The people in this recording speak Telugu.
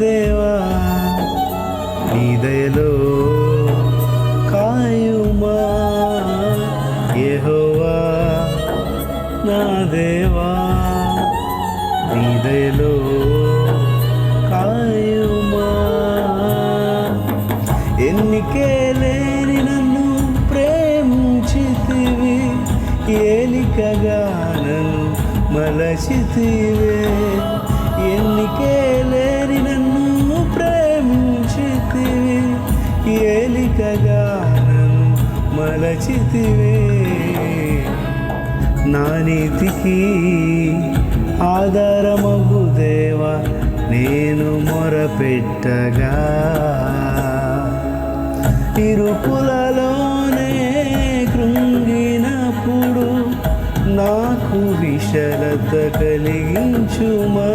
దేవా నీ దయలో కాయుమా యెహోవా నా దేవా నీ దయలో కాయుమా. ఎన్నికే లేని నన్ను ప్రేమించితివి, ఏలికగా నన్ను మలచితివే. ఎన్నికే లేని నన్ను ప్రేమించితివి, ఏలికగా నన్ను మలచితివే. నా నీతికి ఆధారమగు దేవా నేను మొరపెట్టగా, ఇరుకులలోనే కృంగినప్పుడు నాకు విశాలత కలిగించుమా.